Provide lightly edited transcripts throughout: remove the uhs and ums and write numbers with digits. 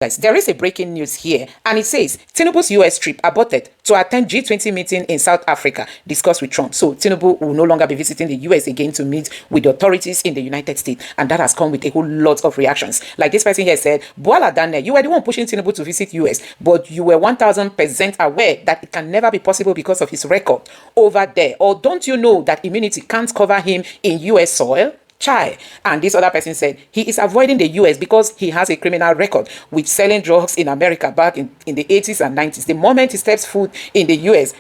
Guys, there is a breaking news here, and it says Tinubu's US trip aborted to attend G20 meeting in South Africa, discussed with Trump. So Tinubu will no longer be visiting the US again to meet with the authorities in the United States, and that has come with a whole lot of reactions. Like this person here said, Boala Daniel, you were the one pushing Tinubu to visit US, but you were 1000% aware that it can never be possible because of his record over there. Or don't you know that immunity can't cover him in US soil? Chai. And this other person said he is avoiding the US because he has a criminal record with selling drugs in America back in the 80s and 90s. The moment he steps foot in the US,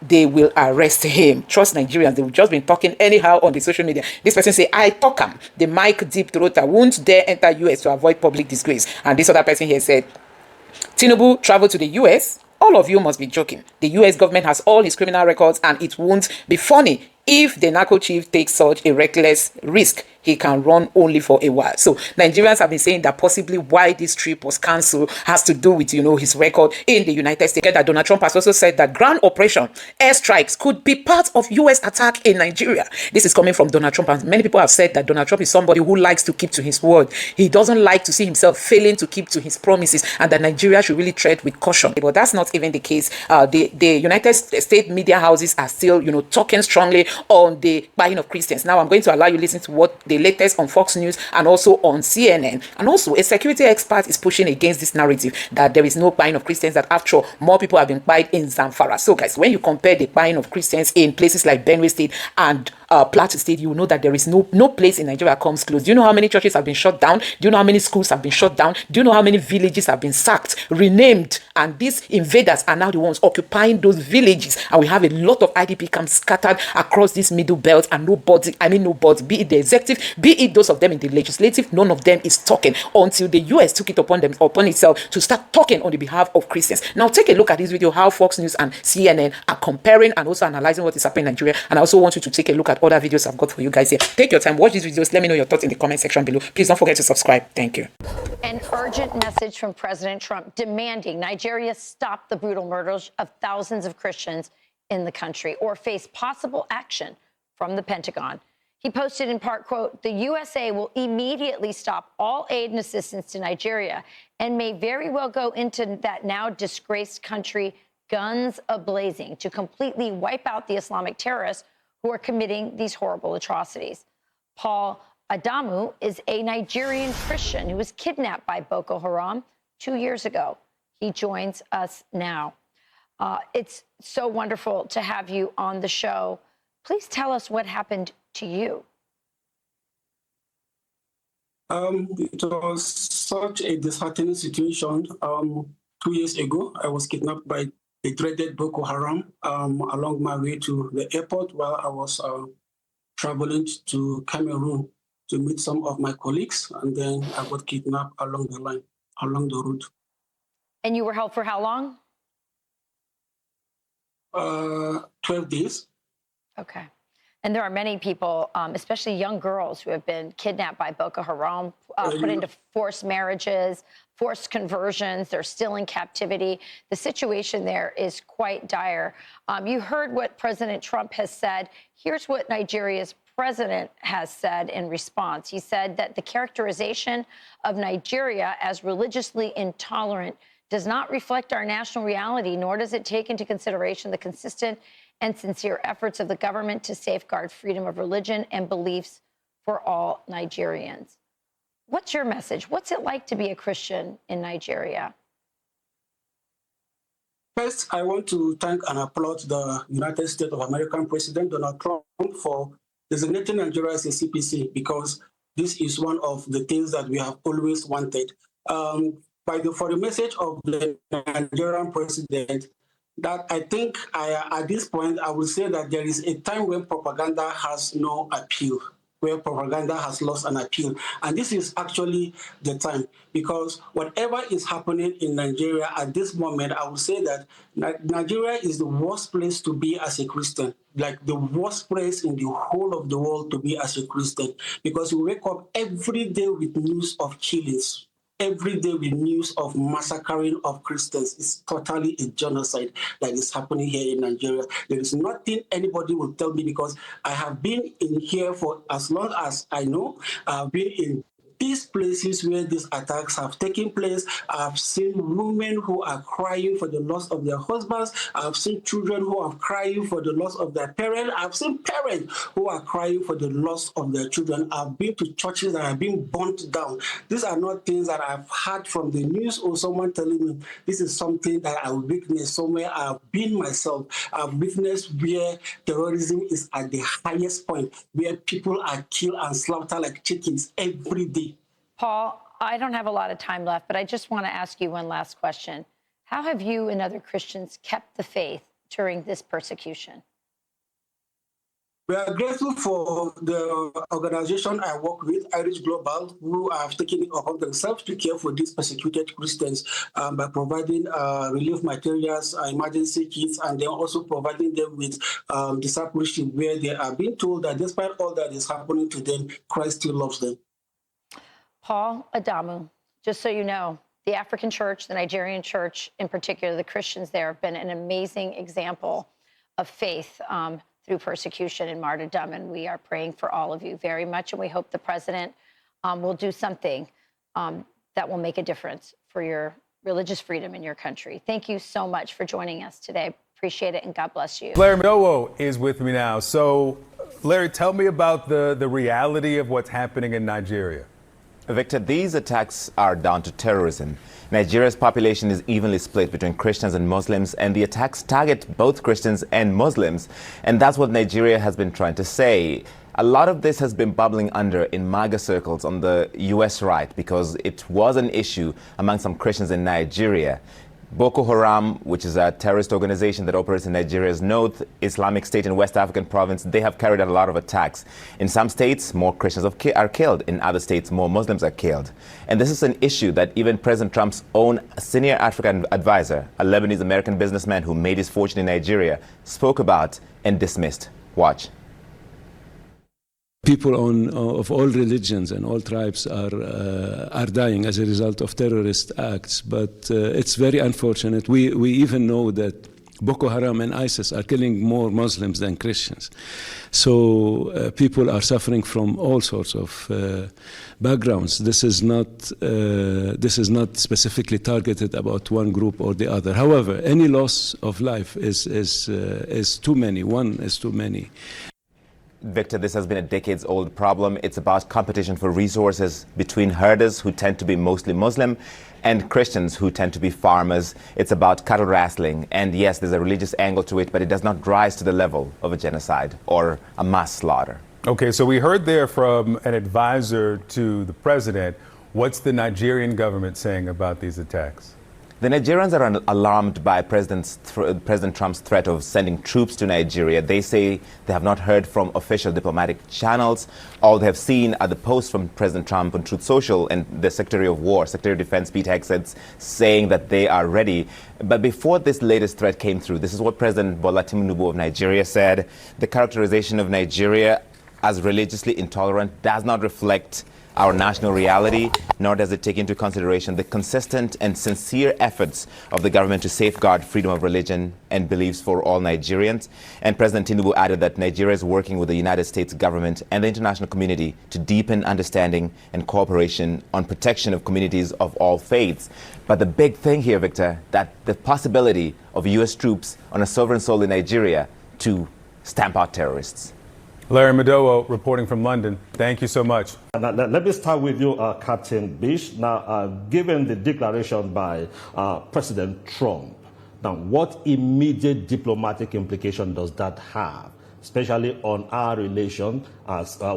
they will arrest him. Trust Nigerians. They've just been talking anyhow on the social media. This person say, I talk him. The mic deep throater won't dare enter US to avoid public disgrace. And this other person here said, Tinubu traveled to the US. All of you must be joking. The US government has all his criminal records, and it won't be funny if the narco chief takes such a reckless risk. He can run only for a while. So Nigerians have been saying that possibly why this trip was cancelled has to do with, his record in the United States. That Donald Trump has also said that ground operation, airstrikes could be part of US attack in Nigeria. This is coming from Donald Trump, and many people have said that Donald Trump is somebody who likes to keep to his word. He doesn't like to see himself failing to keep to his promises, and that Nigeria should really tread with caution. But that's not even the case. The United States media houses are still, talking strongly on the buying of Christians. Now I'm going to allow you to listen to what the latest on Fox News and also on CNN. And also a security expert is pushing against this narrative that there is no buying of Christians, that after all, more people have been buying in Zamfara. So guys, when you compare the buying of Christians in places like Benue State and Plateau State, you will know that there is no place in Nigeria comes close. Do you know how many churches have been shut down? Do you know how many schools have been shut down? Do you know how many villages have been sacked, renamed? And these invaders are now the ones occupying those villages. And we have a lot of IDP camps scattered across this middle belt, and nobody, be it the executive, be it those of them in the legislative, none of them is talking until the US took it upon itself to start talking on the behalf of Christians. Now take a look at this video, how Fox News and CNN are comparing and also analyzing what is happening in Nigeria. And I also want you to take a look at other videos I've got for you guys here. Take your time, watch these videos, let me know your thoughts in the comment section below. Please don't forget to subscribe. Thank you. An urgent message from President Trump demanding Nigeria stop the brutal murders of thousands of Christians in the country or face possible action from the Pentagon. He posted in part, quote, the USA will immediately stop all aid and assistance to Nigeria and may very well go into that now disgraced country guns a-blazing to completely wipe out the Islamic terrorists who are committing these horrible atrocities. Paul Adamu is a Nigerian Christian who was kidnapped by Boko Haram 2 years ago. He joins us now. It's so wonderful to have you on the show. Please tell us what happened to you. It was such a disheartening situation. 2 years ago, I was kidnapped by the dreaded Boko Haram along my way to the airport while I was traveling to Cameroon to meet some of my colleagues, and then I got kidnapped along the line, along the route. And you were held for how long? 12 days. Okay. And there are many people, especially young girls, who have been kidnapped by Boko Haram, put into forced marriages, forced conversions. They're still in captivity. The situation there is quite dire. You heard what President Trump has said. Here's what Nigeria's president has said in response. He said that the characterization of Nigeria as religiously intolerant does not reflect our national reality, nor does it take into consideration the consistent and sincere efforts of the government to safeguard freedom of religion and beliefs for all Nigerians. What's your message? What's it like to be a Christian in Nigeria? First, I want to thank and applaud the United States of American President Donald Trump for designating Nigeria as a CPC, because this is one of the things that we have always wanted. For the message of the Nigerian president, that I think at this point, I will say that there is a time when propaganda has no appeal, where propaganda has lost an appeal. And this is actually the time, because whatever is happening in Nigeria at this moment, I will say that Nigeria is the worst place to be as a Christian, like the worst place in the whole of the world to be as a Christian, because we wake up every day with news of killings. Every day with news of massacring of Christians. It's totally a genocide that is happening here in Nigeria. There is nothing anybody will tell me, because I have been in here for as long as I know. I've been in these places where these attacks have taken place, I've seen women who are crying for the loss of their husbands. I've seen children who are crying for the loss of their parents. I've seen parents who are crying for the loss of their children. I've been to churches that have been burnt down. These are not things that I've heard from the news or someone telling me. This is something that I witnessed somewhere. I've been myself. I've witnessed where terrorism is at the highest point, where people are killed and slaughtered like chickens every day. Paul, I don't have a lot of time left, but I just want to ask you one last question. How have you and other Christians kept the faith during this persecution? We are grateful for the organization I work with, Irish Global, who have taken it upon themselves to care for these persecuted Christians by providing relief materials, emergency kits, and then also providing them with discipleship, where they are being told that despite all that is happening to them, Christ still loves them. Paul Adamu, just so you know, the African church, the Nigerian church in particular, the Christians there have been an amazing example of faith through persecution and martyrdom. And we are praying for all of you very much. And we hope the president will do something that will make a difference for your religious freedom in your country. Thank you so much for joining us today. Appreciate it, and God bless you. Larry Medowo is with me now. So, Larry, tell me about the reality of what's happening in Nigeria. Victor, these attacks are down to terrorism. Nigeria's population is evenly split between Christians and Muslims, and the attacks target both Christians and Muslims. And that's what Nigeria has been trying to say. A lot of this has been bubbling under in MAGA circles on the U.S. right because it was an issue among some Christians in Nigeria. Boko Haram, which is a terrorist organization that operates in Nigeria's North Islamic State in West African province, they have carried out a lot of attacks. In some states, more Christians are killed. In other states, more Muslims are killed. And this is an issue that even President Trump's own senior African advisor, a Lebanese-American businessman who made his fortune in Nigeria, spoke about and dismissed. Watch. People of all religions and all tribes are dying as a result of terrorist acts, but it's very unfortunate. We even know that Boko Haram and ISIS are killing more Muslims than Christians. So people are suffering from all sorts of backgrounds. This is not specifically targeted about one group or the other. However, any loss of life is too many. One is too many. Victor, this has been a decades-old problem. It's about competition for resources between herders, who tend to be mostly Muslim, and Christians, who tend to be farmers. It's about cattle wrestling. And yes, there's a religious angle to it, but it does not rise to the level of a genocide or a mass slaughter. Okay, so we heard there from an advisor to the president. What's the Nigerian government saying about these attacks? The Nigerians are alarmed by President Trump's threat of sending troops to Nigeria. They say they have not heard from official diplomatic channels. All they have seen are the posts from President Trump on Truth Social and the Secretary of War, Secretary of Defense Pete Hegseth, saying that they are ready. But before this latest threat came through, this is what President Bola Tinubu of Nigeria said. The characterization of Nigeria as religiously intolerant does not reflect our national reality, nor does it take into consideration the consistent and sincere efforts of the government to safeguard freedom of religion and beliefs for all Nigerians. And President Tinubu added that Nigeria is working with the United States government and the international community to deepen understanding and cooperation on protection of communities of all faiths. But the big thing here, Victor, that the possibility of U.S. troops on a sovereign soil in Nigeria to stamp out terrorists. Larry Medowo reporting from London. Thank you so much. Now, let me start with you, Captain Bish. Now, given the declaration by President Trump, now what immediate diplomatic implication does that have, especially on our relation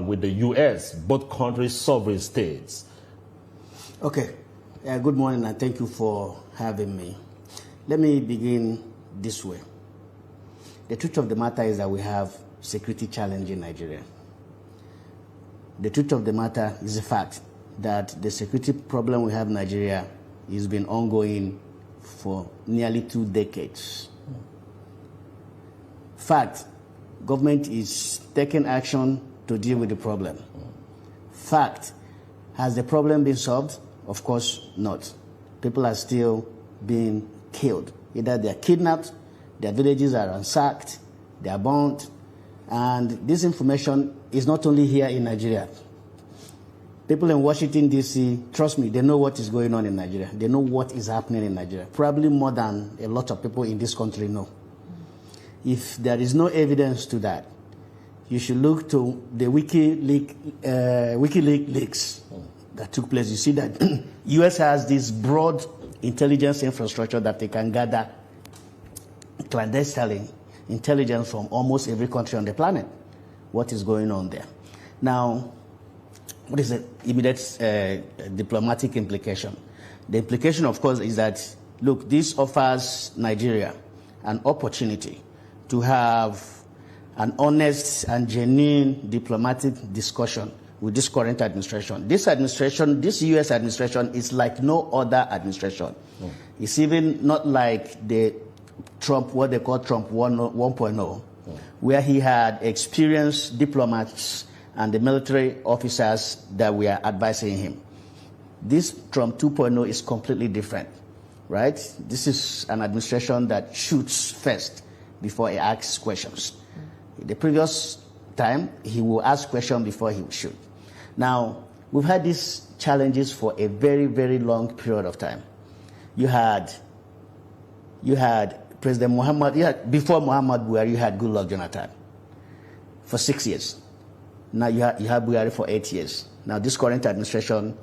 with the U.S., both countries, sovereign states? Okay. Good morning, and thank you for having me. Let me begin this way. The truth of the matter is that we have security challenge in Nigeria. The truth of the matter is the fact that the security problem we have in Nigeria has been ongoing for nearly 2 decades. Fact, government is taking action to deal with the problem. Fact, has the problem been solved? Of course not. People are still being killed. Either they are kidnapped, their villages are ransacked, they are burnt. And this information is not only here in Nigeria. People in Washington, D.C., trust me, they know what is going on in Nigeria. They know what is happening in Nigeria, probably more than a lot of people in this country know. If there is no evidence to that, you should look to the WikiLeaks leaks that took place. You see that U.S. has this broad intelligence infrastructure that they can gather clandestinely intelligence from almost every country on the planet. What is going on there? Now, what is the immediate diplomatic implication? The implication, of course, is that, look, this offers Nigeria an opportunity to have an honest and genuine diplomatic discussion with this current administration. This administration, this U.S. administration, is like no other administration. It's even not like the Trump, what they call Trump 1.0, where he had experienced diplomats and the military officers that were advising him. This Trump 2.0 is completely different, right? This is an administration that shoots first before he asks questions. The previous time, he will ask questions before he will shoot. Now, we've had these challenges for a very, very long period of time. You had President Muhammad, before Muhammad Buhari, you had Goodluck Jonathan for 6 years. Now you have Buhari for 8 years. Now this current administration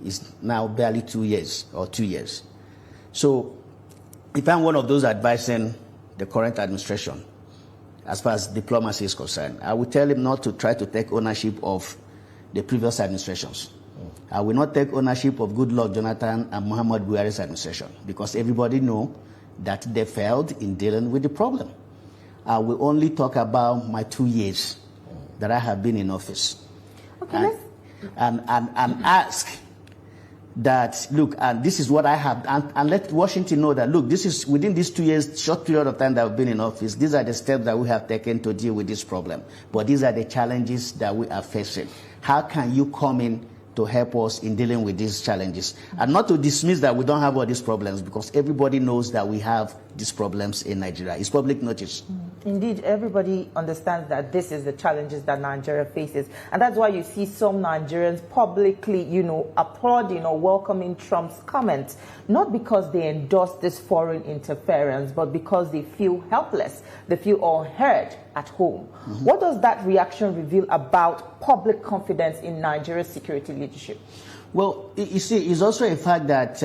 is now barely 2 years or 2 years. So if I'm one of those advising the current administration, as far as diplomacy is concerned, I will tell him not to try to take ownership of the previous administrations. I will not take ownership of Goodluck Jonathan and Muhammad Buhari's administration, because everybody knows that they failed in dealing with the problem. I will only talk about my 2 years that I have been in office. Okay, and ask that, look, and this is what I have, and let Washington know that, look, this is within these 2 years, short period of time that I've been in office, these are the steps that we have taken to deal with this problem. But these are the challenges that we are facing. How can you come in to help us in dealing with these challenges? And not to dismiss that we don't have all these problems, because everybody knows that we have these problems in Nigeria. It's public notice. Indeed, everybody understands that this is the challenges that Nigeria faces. And that's why you see some Nigerians publicly, applauding or welcoming Trump's comments, not because they endorse this foreign interference, but because they feel helpless, they feel unheard at home. What does that reaction reveal about public confidence in Nigeria's security leadership? Well, you see, it's also a fact that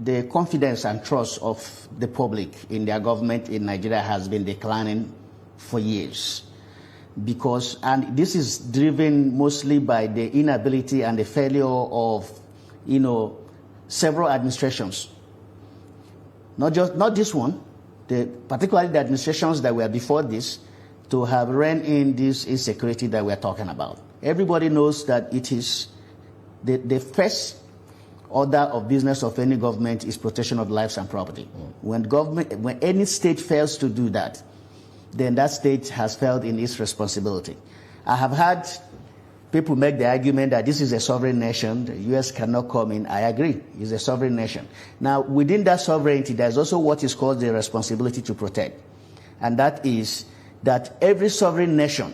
the confidence and trust of the public in their government in Nigeria has been declining for years. And this is driven mostly by the inability and the failure of, several administrations. Not this one, particularly the administrations that were before this, to have run in this insecurity that we're talking about. Everybody knows that it is the first order of business of any government is protection of lives and property. When any state fails to do that, then that state has failed in its responsibility. I have had people make the argument that this is a sovereign nation, the U.S. cannot come in. I agree, it's a sovereign nation. Now, within that sovereignty, there's also what is called the responsibility to protect. And that is that every sovereign nation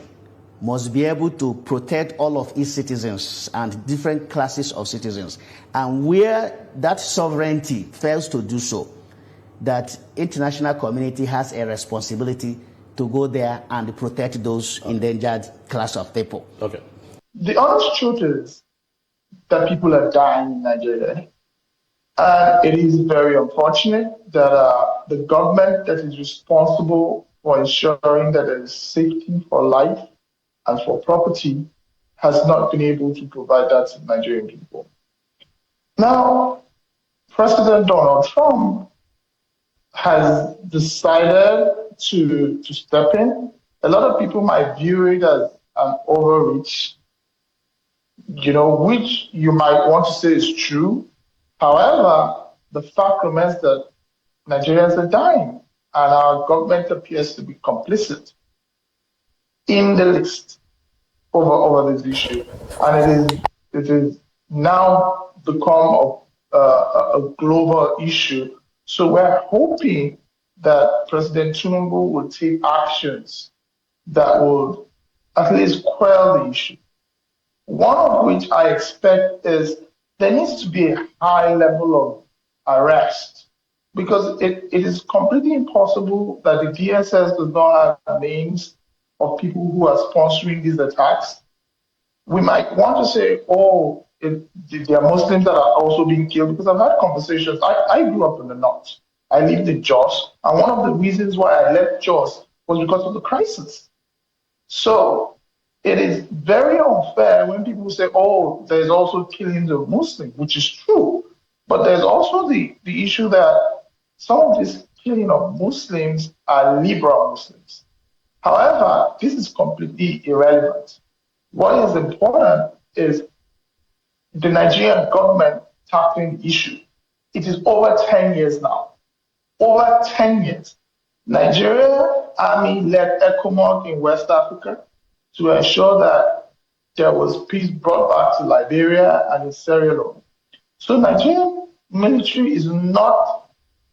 must be able to protect all of its citizens and different classes of citizens. And where that sovereignty fails to do so, that international community has a responsibility to go there and protect those endangered class of people. Okay. The honest truth is that people are dying in Nigeria. And it is very unfortunate that the government that is responsible for ensuring that there is safety for life and for property has not been able to provide that to Nigerian people. Now, President Donald Trump has decided to step in. A lot of people might view it as an overreach, which you might want to say is true. However, the fact remains that Nigerians are dying, and our government appears to be complicit in the list over this issue. And it is now become a global issue. So we're hoping that President Tinubu will take actions that will at least quell the issue. One of which I expect is there needs to be a high level of arrest, because it is completely impossible that the DSS does not have names of people who are sponsoring these attacks. We might want to say, oh, there are Muslims that are also being killed, because I've had conversations. I grew up in the north. I lived in Jos, and one of the reasons why I left Jos was because of the crisis. So it is very unfair when people say, oh, there's also killings of Muslims, which is true. But there's also the issue that some of these killing of Muslims are liberal Muslims. However, this is completely irrelevant. What is important is the Nigerian government tackling the issue. It is over 10 years now. Over 10 years. Nigeria Army led ECOMOG in West Africa to ensure that there was peace brought back to Liberia and in Sierra Leone. So Nigerian military is not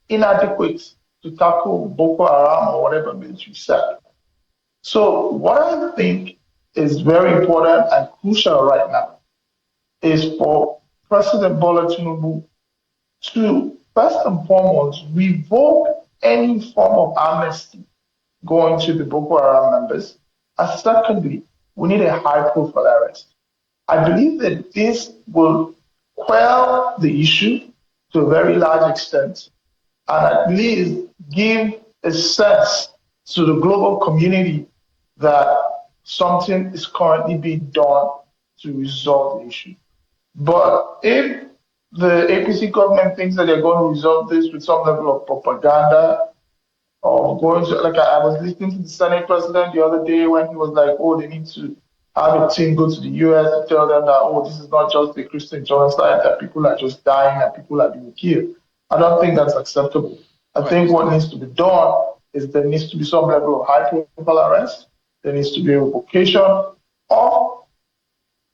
inadequate to tackle Boko Haram or whatever military said. So what I think is very important and crucial right now is for President Bola Tinubu to first and foremost revoke any form of amnesty going to the Boko Haram members. And secondly, we need a high-profile arrest. I believe that this will quell the issue to a very large extent and at least give a sense to the global community that something is currently being done to resolve the issue. But if the APC government thinks that they're going to resolve this with some level of propaganda, or going to, like I was listening to the Senate president the other day when he was like, oh, they need to have a team go to the US to tell them that, oh, this is not just a Christian genocide, that people are just dying and people are being killed. I don't think that's acceptable. I think what needs to be done is there needs to be some level of high-profile arrest. There needs to be a revocation of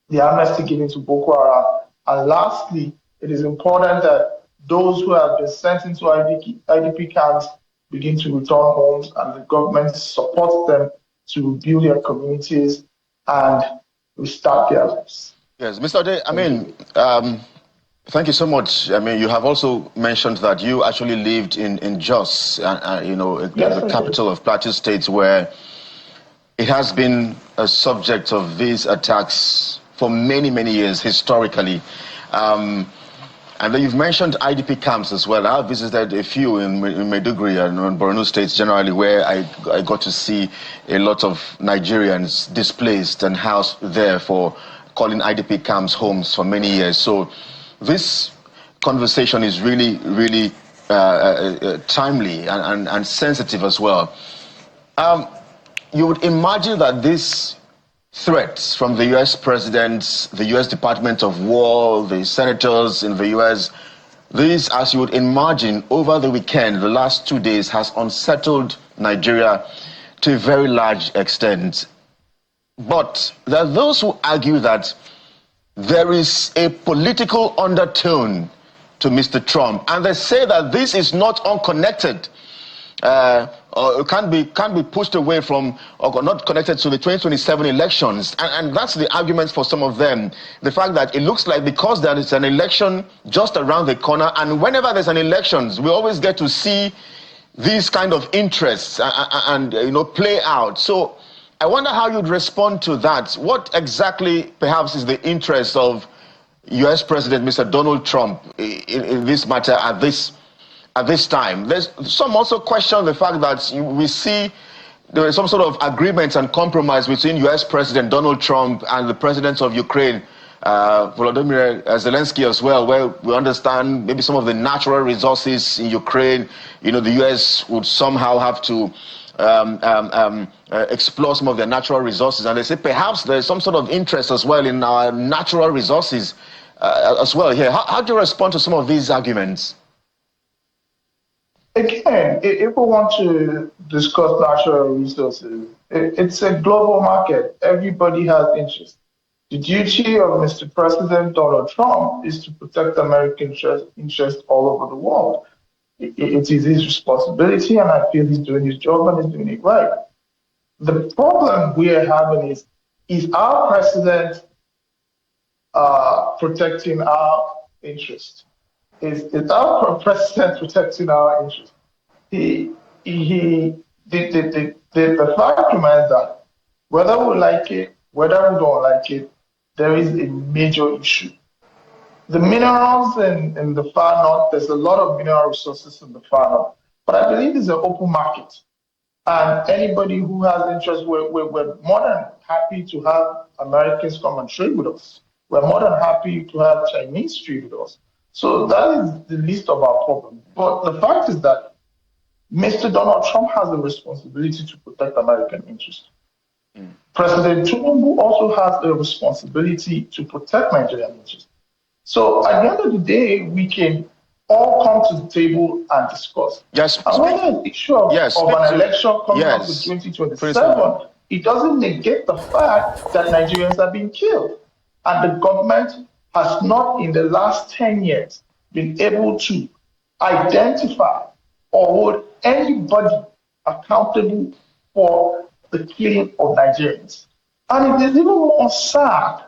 the amnesty given to Boko Haram. And lastly, it is important that those who have been sent into IDP camps begin to return homes and the government supports them to rebuild their communities and restart their lives. Yes, Mr. Ode, thank you so much. I mean, you have also mentioned that you actually lived in Jos, the capital of Plateau State, where it has been a subject of these attacks for many, many years, historically. And then you've mentioned IDP camps as well. I visited a few in Maiduguri and in Borno states generally, where I got to see a lot of Nigerians displaced and housed there for calling IDP camps homes for many years. So this conversation is really, really timely and sensitive as well. You would imagine that these threats from the U.S. president, the U.S. Department of War, the senators in the U.S., this, as you would imagine, over the weekend, the last 2 days, has unsettled Nigeria to a very large extent. But there are those who argue that there is a political undertone to Mr. Trump, and they say that this is not unconnected, or can't be pushed away from, or not connected to the 2027 elections. And that's the argument for some of them. The fact that it looks like because there is an election just around the corner, and whenever there's an election, we always get to see these kind of interests and play out. So I wonder how you'd respond to that. What exactly perhaps is the interest of U.S. President Mr. Donald Trump in this matter at this time? There's some also question the fact that we see there is some sort of agreement and compromise between U.S. President Donald Trump and the president of Ukraine, Volodymyr Zelensky as well, where we understand maybe some of the natural resources in Ukraine, the U.S. would somehow have to explore some of their natural resources. And they say perhaps there's some sort of interest as well in our natural resources as well here. How do you respond to some of these arguments? Again, if we want to discuss natural resources, it's a global market. Everybody has interest. The duty of Mr. President Donald Trump is to protect American interests all over the world. It is his responsibility, and I feel he's doing his job and he's doing it right. The problem we are having is our president protecting our interest. Is our president protecting our interest? The fact remains that whether we like it, whether we don't like it, there is a major issue. The minerals in the far north, there's a lot of mineral resources in the far north, but I believe it's an open market. And anybody who has interest, we're more than happy to have Americans come and trade with us. We're more than happy to have Chinese trade with us. So that is the least of our problem. But the fact is that Mr. Donald Trump has a responsibility to protect American interests. President Tinubu also has a responsibility to protect Nigerian interests. So at the end of the day, we can all come to the table and discuss. Yes. And when an issue of an election comes up to 2027, it doesn't negate the fact that Nigerians are being killed. And the government has not, in the last 10 years, been able to identify or hold anybody accountable for the killing of Nigerians. And it is even more sad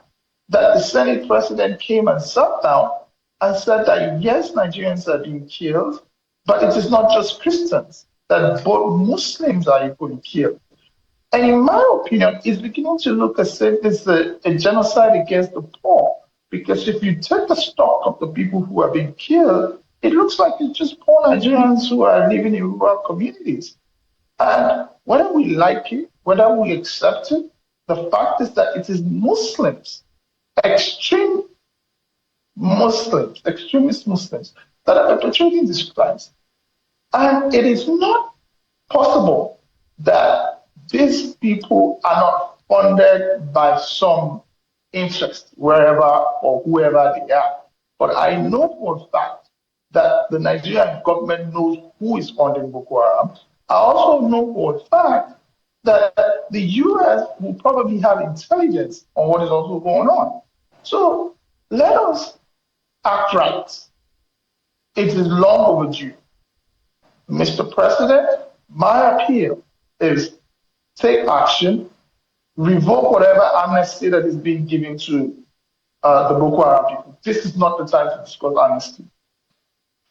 that the Senate president came and sat down and said that yes, Nigerians are being killed, but it is not just Christians, that both Muslims are equally killed. And in my opinion, it's beginning to look as if it's a genocide against the poor. Because if you take the stock of the people who are being killed, it looks like it's just poor Nigerians who are living in rural communities. And whether we like it, whether we accept it, the fact is that it is Muslims, extremist Muslims, that are perpetrating these crimes. And it is not possible that these people are not funded by some interest, wherever or whoever they are. But I know for a fact that the Nigerian government knows who is funding Boko Haram. I also know for a fact that the US will probably have intelligence on what is also going on. So let us act right. It is long overdue. Mr. President, my appeal is take action, revoke whatever amnesty that is being given to the Boko Haram people. This is not the time to discuss amnesty.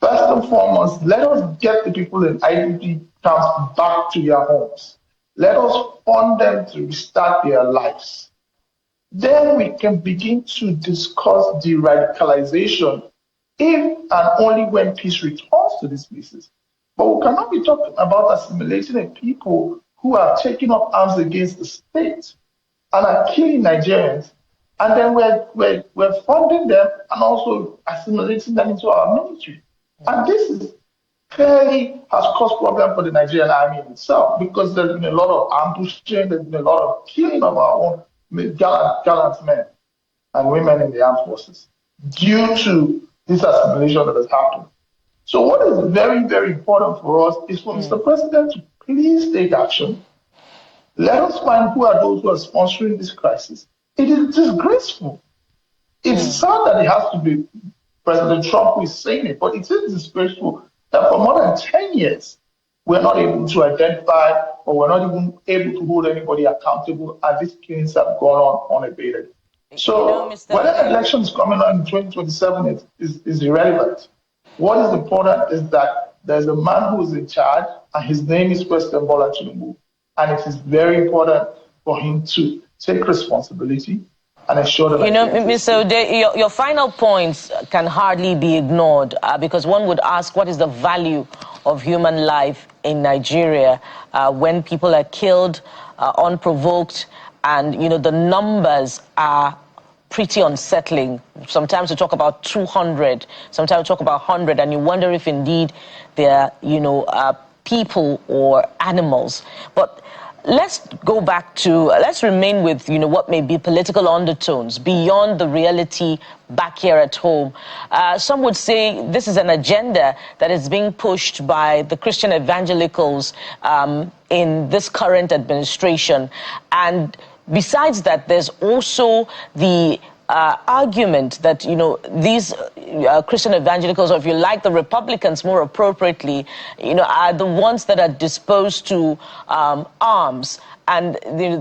First and foremost, let us get the people in IDP camps back to their homes. Let us fund them to restart their lives. Then we can begin to discuss de-radicalization if and only when peace returns to these places. But we cannot be talking about assimilating a people who are taking up arms against the state and are killing Nigerians, and then we're funding them and also assimilating them into our military. And this is clearly has caused problem for the Nigerian army itself, because there's been a lot of ambushing, there's been a lot of killing of our own gallant men and women in the armed forces due to this assimilation that has happened. So what is very, very important for us is for Mr. President to please take action. Let us find who are those who are sponsoring this crisis. It is disgraceful. It's sad that it has to be President Trump who is saying it, but it is disgraceful that for more than 10 years, we're not able to identify or we're not even able to hold anybody accountable, and these killings have gone on unabated. So whether the election is coming on in 2027 is irrelevant. What is important is that there's a man who is in charge, and his name is President Bola Tinubu. And it is very important for him to take responsibility and ensure that... Mr. Ode, your final points can hardly be ignored because one would ask, what is the value of human life in Nigeria when people are killed unprovoked, and, the numbers are pretty unsettling. Sometimes we talk about 200, sometimes we talk about 100, and you wonder if indeed they're, people or animals. But let's go back to, let's remain with, what may be political undertones beyond the reality back here at home. Some would say this is an agenda that is being pushed by the Christian evangelicals in this current administration. And besides that, there's also the argument that, these Christian evangelicals, or if you like, the Republicans more appropriately, are the ones that are disposed to arms and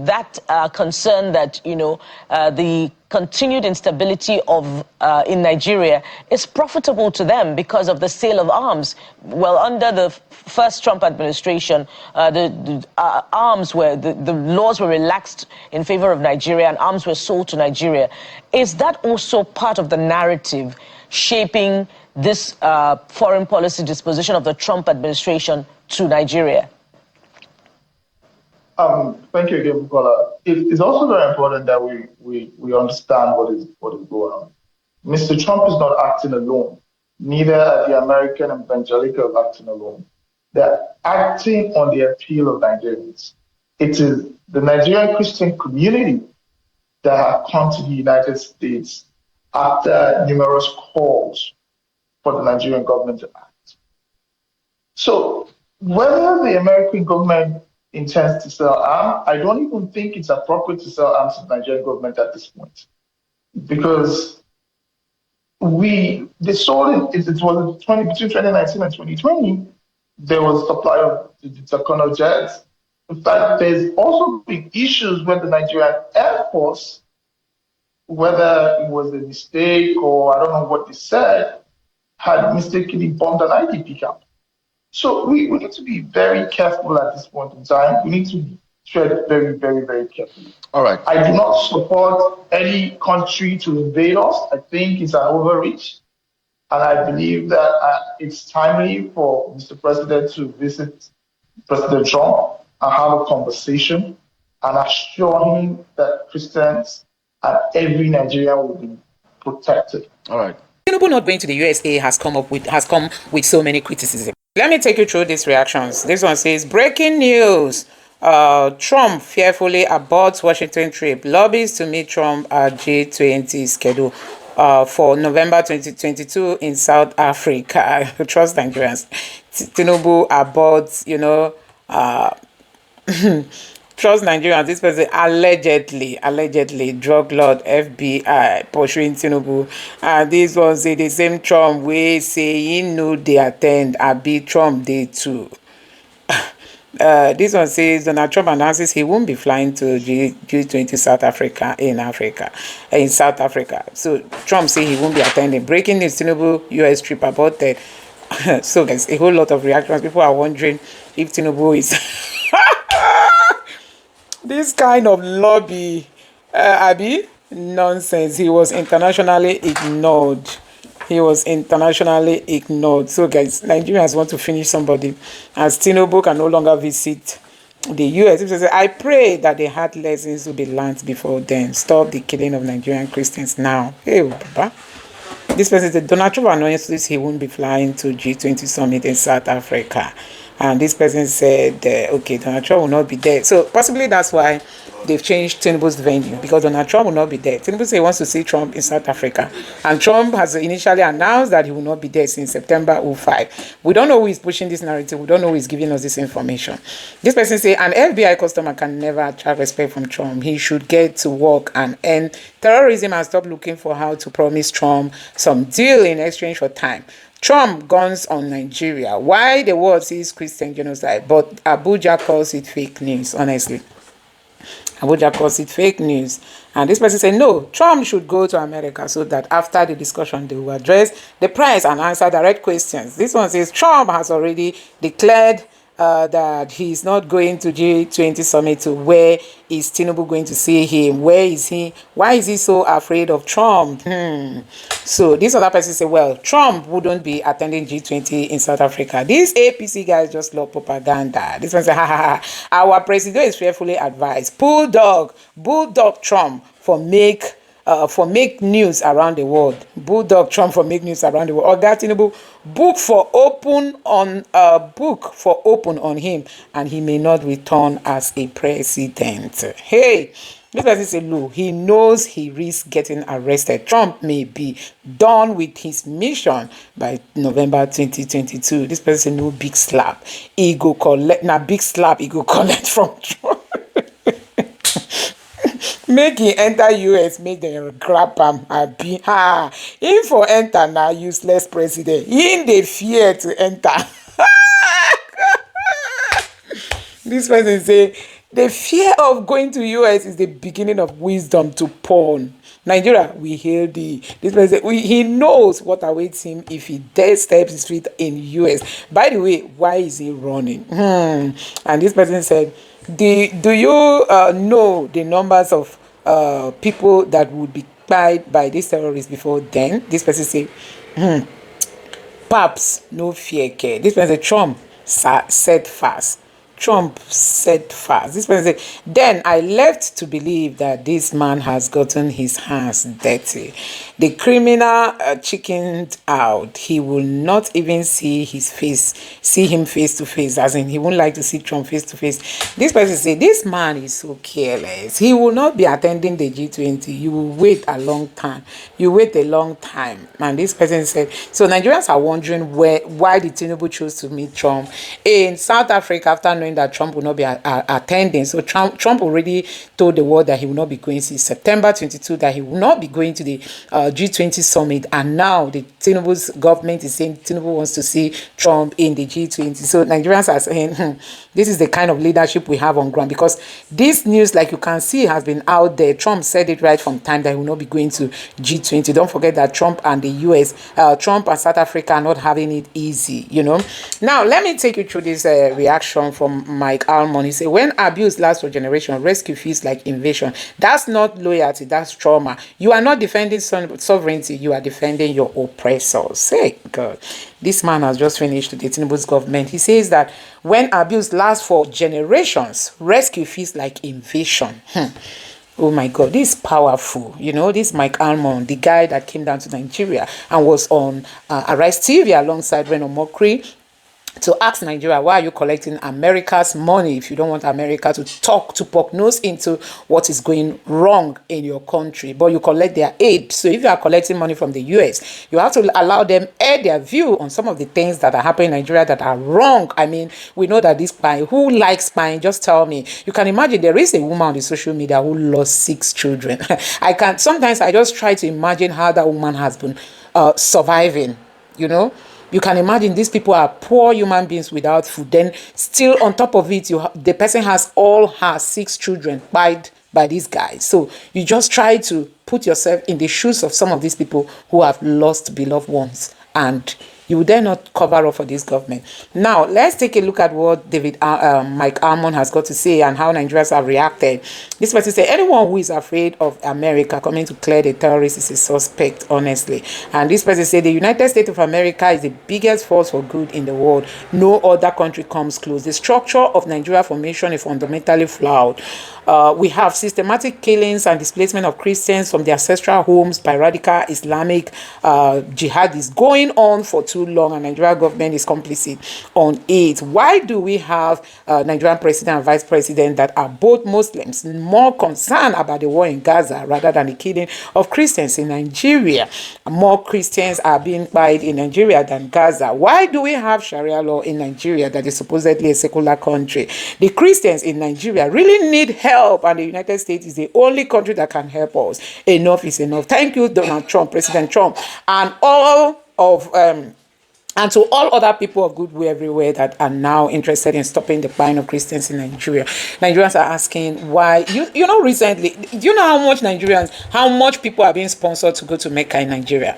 that concern that, the continued instability of in Nigeria is profitable to them because of the sale of arms. Well, under the first Trump administration, the laws were relaxed in favor of Nigeria and arms were sold to Nigeria. Is that also part of the narrative shaping this foreign policy disposition of the Trump administration to Nigeria? Thank you again, Bukola. It's also very important that we understand what is going on. Mr. Trump is not acting alone. Neither are the American evangelicals acting alone. They're acting on the appeal of Nigerians. It is the Nigerian Christian community that have come to the United States after numerous calls for the Nigerian government to act. So whether the American government intends to sell arms, I don't even think it's appropriate to sell arms to the Nigerian government at this point. Because they sold it was between 2019 and 2020, there was a supply of the Tucano jets. In fact, there's also been issues with the Nigerian Air Force, whether it was a mistake or I don't know what they said, had mistakenly bombed an IDP camp. So we need to be very careful at this point in time. We need to tread very, very, very carefully. All right. I do not support any country to invade us. I think it's an overreach. And I believe that it's timely for Mr. President to visit President Trump and have a conversation and assure him that Christians and every Nigerian will be protected. All right. Tinubu not going to the USA has come with so many criticisms. Let me take you through these reactions. This one says, breaking news. Trump fearfully aborts Washington trip. Lobbies to meet Trump at G20 schedule for November 2022 in South Africa. Trust Nigerians. Tinubu aborts, trust Nigerians. This person allegedly drug lord FBI pursuing Tinubu. And this one say the same Trump way say he know they attend abi Trump they too. This one says Donald Trump announces he won't be flying to G20 South Africa in South Africa. So Trump say he won't be attending. Breaking news: Tinubu US trip aborted. So there's a whole lot of reactions. People are wondering if Tinubu is this kind of lobby, nonsense. He was internationally ignored. So, guys, Nigerians want to finish somebody. As Tinubu can no longer visit the U.S., I pray that the hard lessons will be learned before then. Stop the killing of Nigerian Christians now. Hey, Papa. This person said Donald Trump announces he won't be flying to G20 summit in South Africa. And this person said, okay, Donald Trump will not be there. So possibly that's why they've changed Tinubu's venue, because Donald Trump will not be there. Tinubu said he wants to see Trump in South Africa. And Trump has initially announced that he will not be there since September 2005. We don't know who is pushing this narrative. We don't know who is giving us this information. This person said an FBI customer can never attract respect from Trump. He should get to work and end terrorism and stop looking for how to promise Trump some deal in exchange for time. Trump guns on Nigeria. Why the world sees Christian genocide, but Abuja calls it fake news, honestly. Abuja calls it fake news. And this person said, no, Trump should go to America so that after the discussion, they will address the price and answer direct questions. This one says, Trump has already declared that he's not going to G20 summit. To where is Tinubu going to see him? Where is he? Why is he so afraid of Trump? So this other person said, well, Trump wouldn't be attending G20 in South Africa. These APC guys just love propaganda. This one said, our president is fearfully advised. Bulldog Trump for make news around the world. Bulldog Trump for make news around the world. Oga Tinubu, book for open on him, and he may not return as a president. Hey, this person say, look, he knows he risks getting arrested. Trump may be done with his mission by November 2022. This person say, no big slap. He go collect from Trump. Make him enter US, make them grab him. Him for enter now, useless president. Him they fear to enter. This person say The fear of going to US is the beginning of wisdom to porn. Nigeria, we hail thee. This person, he knows what awaits him if he dares step his feet in US. By the way, why is he running? And this person said, do you know the numbers of people that would be killed by these terrorists before then? This person said, perhaps no fear care. This person said, Trump said fast. Trump said fast. This person said, then I left to believe that this man has gotten his hands dirty. The criminal chickened out. He will not even see him face to face, as in he won't like to see Trump face to face. This person said, this man is so careless. He will not be attending the G20. You will wait a long time. You wait a long time. And this person said, so Nigerians are wondering why the Tinubu chose to meet Trump in South Africa after knowing that Trump will not be attending. So Trump already told the world that he will not be going to September 22, that he will not be going to the G20 summit. And now the Tinubu's government is saying Tinubu wants to see Trump in the G20. So Nigerians are saying, this is the kind of leadership we have on ground, because this news, like you can see, has been out there. Trump said it right from time that he will not be going to G20. Don't forget that Trump and the US, Trump and South Africa are not having it easy, you know. Now, let me take you through this reaction from Mike Almond. He said, when abuse lasts for generation, rescue feels like invasion. That's not loyalty, that's trauma. You are not defending sovereignty, you are defending your oppressors. Say, God. This man has just finished the Tinubu's government. He says that when abuse lasts for generations, rescue feels like invasion. Oh my God, this is powerful. You know, this Mike Almond, the guy that came down to Nigeria and was on Arise TV alongside Reno Mokri, to ask Nigeria, why are you collecting America's money if you don't want America to talk, to poke nose into what is going wrong in your country, but you collect their aid. So if you are collecting money from the US, you have to allow them air their view on some of the things that are happening in Nigeria that are wrong. I mean, we know that this spy, who likes spying, just tell me. You can imagine there is a woman on the social media who lost 6 children. Sometimes I just try to imagine how that woman has been surviving, you know. You can imagine these people are poor human beings without food. Then still on top of it, the person has all her 6 children by these guys. So you just try to put yourself in the shoes of some of these people who have lost beloved ones, and you dare not cover up for this government. Now, let's take a look at what Mike Almond has got to say and how Nigerians have reacted. This person said, anyone who is afraid of America coming to clear the terrorists is a suspect, honestly. And this person said, the United States of America is the biggest force for good in the world. No other country comes close. The structure of Nigeria formation is fundamentally flawed. We have systematic killings and displacement of Christians from their ancestral homes by radical Islamic jihadists going on for too long, and Nigerian government is complicit on it. Why do we have Nigerian president and vice president that are both Muslims more concerned about the war in Gaza rather than the killing of Christians in Nigeria? More Christians are being killed in Nigeria than Gaza. Why do we have Sharia law in Nigeria that is supposedly a secular country? The Christians in Nigeria really need help, and the United States is the only country that can help us. Enough is enough. Thank you, Donald Trump, President Trump, and all of and to all other people of goodwill everywhere that are now interested in stopping the killing of Christians in Nigeria. Nigerians are asking why. You know, recently, do you know how much people are being sponsored to go to Mecca in Nigeria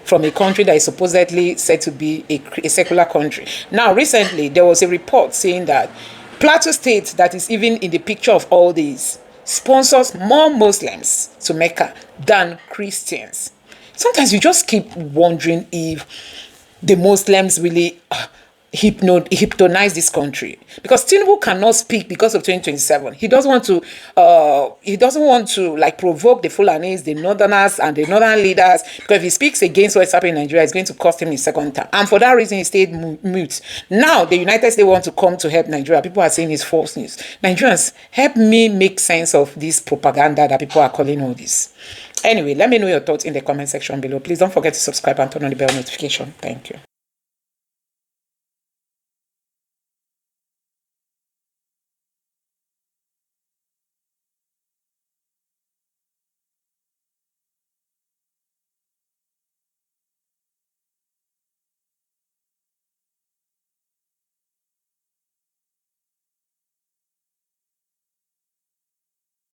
from a country that is supposedly said to be a secular country? Now, recently, there was a report saying that Plateau State, that is even in the picture of all these, sponsors more Muslims to Mecca than Christians. Sometimes you just keep wondering if the Muslims really hypnotize this country, because Tinubu cannot speak because of 2027. He doesn't want to like provoke the Fulanis, the Northerners, and the Northern leaders, because if he speaks against what's happening in Nigeria, it's going to cost him his second term. And for that reason, he stayed mute. Now, the United States want to come to help Nigeria. People are saying it's false news. Nigerians, help me make sense of this propaganda that people are calling all this. Anyway, let me know your thoughts in the comment section below. Please don't forget to subscribe and turn on the bell notification. Thank you.